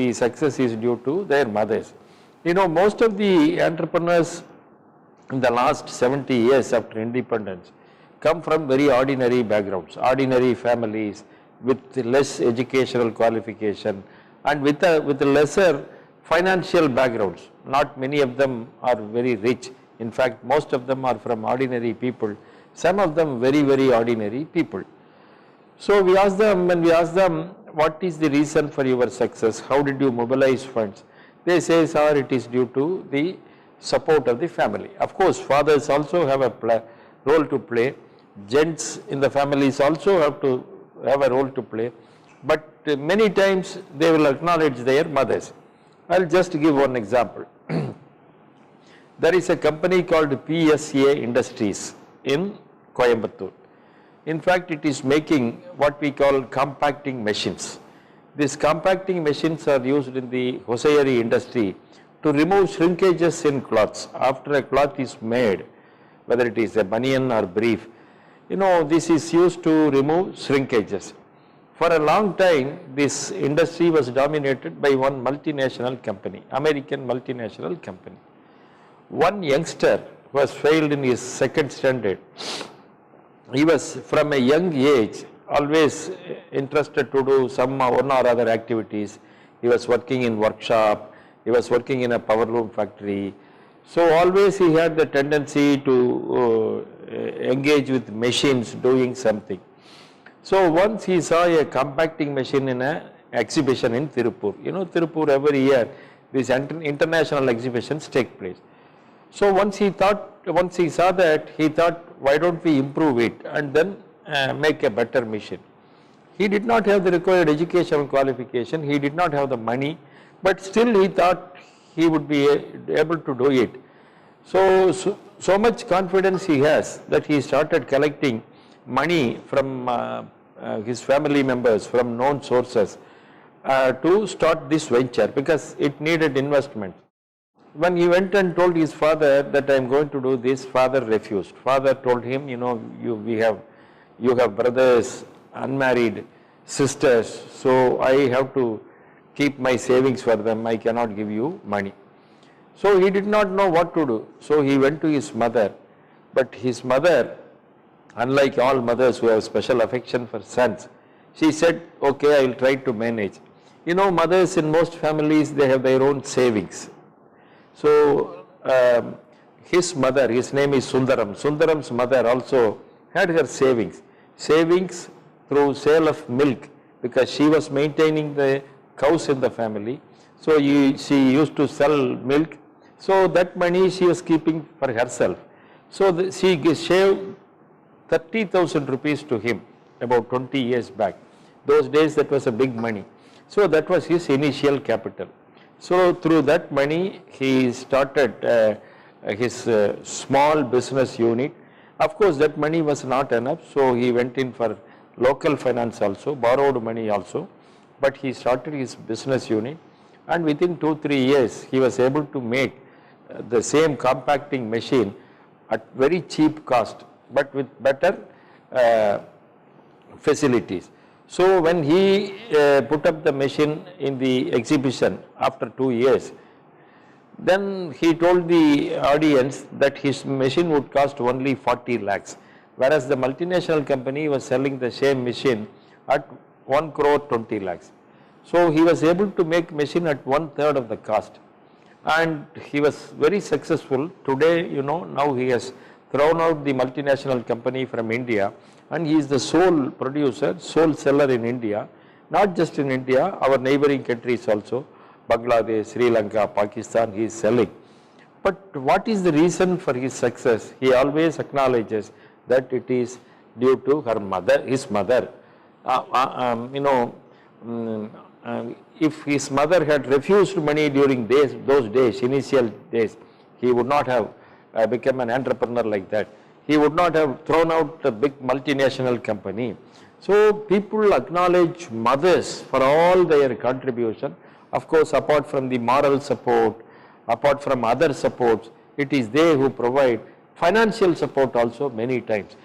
the success is due to their mothers. You know, most of the entrepreneurs in the last 70 years after independence come from very ordinary backgrounds, ordinary families with less educational qualification and with a lesser financial backgrounds. Not many of them are very rich. In fact, most of them are from ordinary people, some of them very, very ordinary people. So we ask them, when we ask them, what is the reason for your success? How did you mobilize funds? They say, sir, it is due to the support of the family. Of course, fathers also have a role to play. Gents in the families also have a role to play. But many times they will acknowledge their mothers. I'll just give one example. There is a company called PSA Industries in Coimbatore. In fact, it is making what we call compacting machines. These compacting machines are used in the hosiery industry to remove shrinkages in cloths. After a cloth is made, whether it is a banian or brief, you know, this is used to remove shrinkages. For a long time, this industry was dominated by one multinational company, American multinational company. One youngster who has failed in his second standard, he was from a young age always interested to do some one or other activities. He was working in workshop, he was working in a power loom factory. So always he had the tendency to engage with machines doing something. So once he saw a compacting machine in an exhibition in Tirupur. You know, Tirupur every year these international exhibitions take place. So once he saw that, he thought, why don't we improve it and then make a better machine. He did not have the required educational qualification, he did not have the money, but still he thought he would be able to do it. So much confidence he has that he started collecting money from his family members, from known sources to start this venture because it needed investment. When he went and told his father that I am going to do this, father refused. Father told him, you know, you have brothers, unmarried sisters, so I have to keep my savings for them, I cannot give you money. So he did not know what to do. So he went to his mother, but his mother, unlike all mothers who have special affection for sons, she said, okay, I will try to manage. You know, mothers in most families, they have their own savings. So his mother, his name is Sundaram. Sundaram's mother also had her savings through sale of milk because she was maintaining the cows in the family. So she used to sell milk. So that money she was keeping for herself. So she gave 30,000 rupees to him about 20 years back. Those days that was a big money. So that was his initial capital. So through that money he started his small business unit. Of course that money was not enough, so he went in for local finance also, borrowed money also, but he started his business unit and within 2-3 years he was able to make the same compacting machine at very cheap cost but with better facilities. So when he put up the machine in the exhibition after 2 years, then he told the audience that his machine would cost only 40 lakhs, whereas the multinational company was selling the same machine at 1 crore 20 lakhs. So he was able to make machine at 1/3 of the cost and he was very successful. Today, you know, now he has thrown out the multinational company from India and he is the sole producer, sole seller in India, not just in India, our neighboring countries also, Bangladesh, Sri Lanka, Pakistan, he is selling. But what is the reason for his success? He always acknowledges that it is due to her mother, his mother. If his mother had refused money during those days, initial days, he would not have become an entrepreneur like that. He would not have thrown out a big multinational company. So people acknowledge mothers for all their contribution. Of course, apart from the moral support, apart from other supports, it is they who provide financial support also many times.